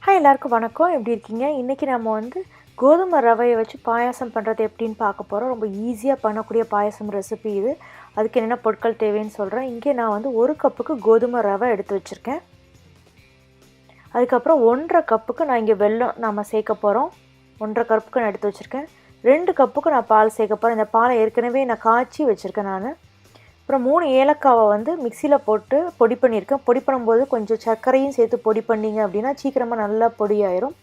Hi எல்லாருக்கும் வணக்கம். எப்படி இருக்கீங்க? இன்றைக்கி நம்ம கோதுமை ரவையை வச்சு பாயாசம் பண்ணுறது எப்படின்னு பார்க்க போகிறோம். ரொம்ப ஈஸியாக பண்ணக்கூடிய பாயாசம் ரெசிபி இது. அதுக்கு என்னென்ன பொருட்கள் தேவைன்னு சொல்கிறேன். இங்கே நான் 1 கப்புக்கு கோதுமை ரவை எடுத்து வச்சுருக்கேன். அதுக்கப்புறம் 1.5 கப்புக்கு நான் இங்கே வெல்லம் நாம் சேர்க்க போகிறோம். 1.5 கப்புக்கு நான் எடுத்து வச்சுருக்கேன். 2 கப்புக்கு நான் பால் சேர்க்க போகிறேன். இந்த பாலை ஏற்கனவே நான் காய்ச்சி வச்சுருக்கேன் நான். அப்புறம் 3 ஏலக்காவை மிக்சியில் போட்டு பொடி பண்ணியிருக்கேன். பொடி பண்ணும்போது கொஞ்சம் சர்க்கரையும் சேர்த்து பொடி பண்ணிங்க அப்படின்னா சீக்கிரமாக நல்லா பொடியாயிரும்.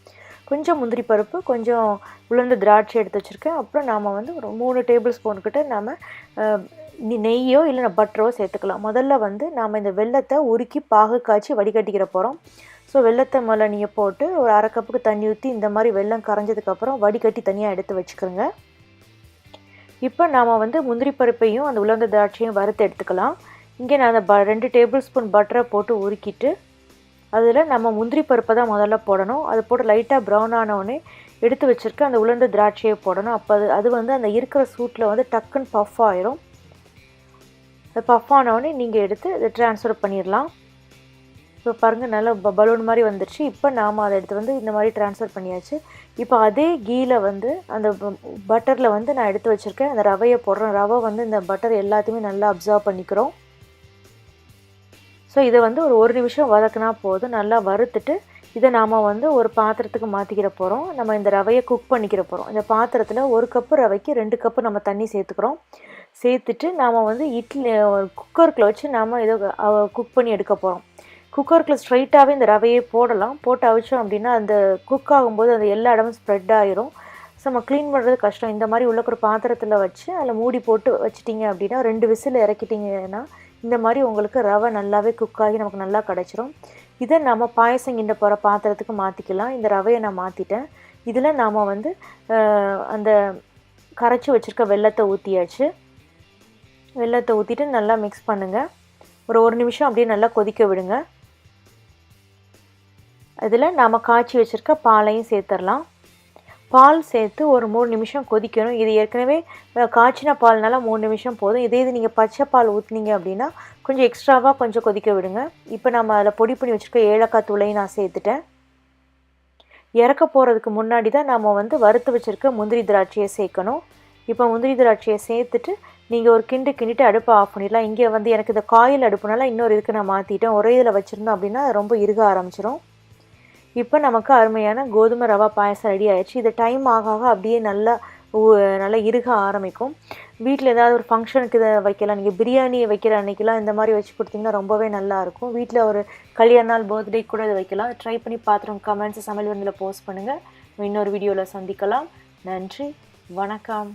கொஞ்சம் முந்திரி பருப்பு, கொஞ்சம் உலர்ந்த திராட்சை எடுத்து வச்சுருக்கேன். அப்புறம் நாம் ஒரு 3 டேபிள் ஸ்பூன்கிட்ட நாம் நெய்யோ இல்லை பட்டரோ சேர்த்துக்கலாம். முதல்ல நாம் இந்த வெல்லத்தை உருக்கி பாகு காய்ச்சி வடிகட்டிக்கிற போகிறோம். ஸோ வெல்லத்தை முதல்ல நீங்கள் போட்டு ஒரு 1/2 கப்புக்கு தண்ணி ஊற்றி இந்த மாதிரி வெல்லம் கரைஞ்சதுக்கப்புறம் வடிகட்டி தனியாக எடுத்து வச்சுக்கிறோங்க. இப்போ நாம் முந்திரி பருப்பையும் அந்த உலர்ந்த திராட்சையும் வறுத்து எடுத்துக்கலாம். இங்கே நான் அந்த 2 டேபிள் ஸ்பூன் பட்டரை போட்டு உருக்கிட்டு அதில் நம்ம முந்திரி பருப்பை தான் முதல்ல போடணும். அதை போட்டு லைட்டாக ப்ரௌன் ஆனவுடனே எடுத்து வச்சுருக்க அந்த உலர்ந்த திராட்சையை போடணும். அப்போ அது அந்த இருக்கிற சூட்டில் டக்குன்னு பஃப் ஆயிரும். அது பஃப் ஆனவுடனே நீங்கள் எடுத்து இதை ட்ரான்ஸ்ஃபர் பண்ணிடலாம். இப்போ பாருங்கள், நல்லா பலூன் மாதிரி வந்துடுச்சு. இப்போ நாம் அதை எடுத்து இந்த மாதிரி ட்ரான்ஸ்ஃபர் பண்ணியாச்சு. இப்போ அதே கீயில் அந்த பட்டரில் நான் எடுத்து வச்சுருக்கேன். அந்த ரவையை போடுறேன். ரவை இந்த பட்டர் எல்லாத்தையுமே நல்லா அப்சர்வ் பண்ணிக்கிறோம். ஸோ இதை ஒரு நிமிஷம் வதக்குனா போதும். நல்லா வறுத்துட்டு இதை நாம் ஒரு பாத்திரத்துக்கு மாற்றிக்கிற போகிறோம். நம்ம இந்த ரவையை குக் பண்ணிக்கிற போகிறோம். இந்த பாத்திரத்தில் 1 கப்பு ரவைக்கு 2 கப்பு நம்ம தண்ணி சேர்த்துக்கிறோம். சேர்த்துட்டு நாம் இட்லி குக்கருக்குள்ள வச்சு நாம் இதை குக் பண்ணி எடுக்க போகிறோம். குக்கருக்குள்ள ஸ்ட்ரைட்டாகவே இந்த ரவையை போடலாம். போட்டு அவிச்சோம் அப்படின்னா அந்த குக் ஆகும்போது அது எல்லா இடமும் ஸ்ப்ரெட் ஆகிரும். ஸோ நம்ம க்ளீன் பண்ணுறது கஷ்டம். இந்த மாதிரி உள்ள ஒரு பாத்திரத்தில் வச்சு அதில் மூடி போட்டு வச்சிட்டிங்க அப்படின்னா 2 விசில் இறக்கிட்டிங்கன்னா இந்த மாதிரி உங்களுக்கு ரவை நல்லாவே குக் ஆகி நமக்கு நல்லா கிடச்சிரும். இதை நம்ம பாயசம் கிண்ட போகிற பாத்திரத்துக்கு மாற்றிக்கலாம். இந்த ரவையை நான் மாற்றிட்டேன். இதில் நாம் அந்த கரைச்சி வச்சுருக்க வெல்லத்தை ஊற்றியாச்சு. வெல்லத்தை ஊற்றிட்டு நல்லா மிக்ஸ் பண்ணுங்கள். ஒரு நிமிஷம் அப்படியே நல்லா கொதிக்க விடுங்க. அதில் நாம் காய்ச்சி வச்சுருக்க பாலையும் சேர்த்துடலாம். பால் சேர்த்து ஒரு 3 நிமிஷம் கொதிக்கணும். இது ஏற்கனவே காய்ச்சின பால்னால 3 நிமிஷம் போதும். இது நீங்கள் பச்சை பால் ஊற்றுனீங்க அப்படின்னா கொஞ்சம் எக்ஸ்ட்ராவாக கொஞ்சம் கொதிக்க விடுங்க. இப்போ நம்ம அதில் பொடி பண்ணி வச்சுருக்க ஏலக்காய் தூளையும் நான் சேர்த்துட்டேன். இறக்க போகிறதுக்கு முன்னாடி தான் நாம் வறுத்து வச்சுருக்க முந்திரி திராட்சையை சேர்க்கணும். இப்போ முந்திரி திராட்சையை சேர்த்துட்டு நீங்கள் ஒரு கிண்டிட்டு அடுப்பை ஆஃப் பண்ணிடலாம். இங்கே எனக்கு இந்த காயில் அடுப்புனால இன்னொரு இதுக்கு நான் மாற்றிட்டேன். ஒரே இதில் வச்சுருந்தோம் அப்படின்னா ரொம்ப இறுக ஆரம்பிச்சிடும். இப்போ நமக்கு அருமையான கோதுமை ரவா பாயசம் ரெடி ஆயிடுச்சு. இது டைம் ஆக அப்படியே நல்லா இறுக ஆரம்பிக்கும். வீட்டில் ஏதாவது ஒரு ஃபங்க்ஷனுக்கு இதை வைக்கலாம். நீங்கள் பிரியாணி வைக்கிற அன்றைக்கெலாம் இந்த மாதிரி வச்சு கொடுத்தீங்கன்னா ரொம்பவே நல்லாயிருக்கும். வீட்டில் ஒரு கல்யாண நாள், பர்த்டே கூட இதை வைக்கலாம். ட்ரை பண்ணி பார்த்துருங்க. கமெண்ட்ஸ் சமையல் விருந்தில் போஸ்ட் பண்ணுங்கள். இன்னொரு வீடியோவில் சந்திக்கலாம். நன்றி, வணக்கம்.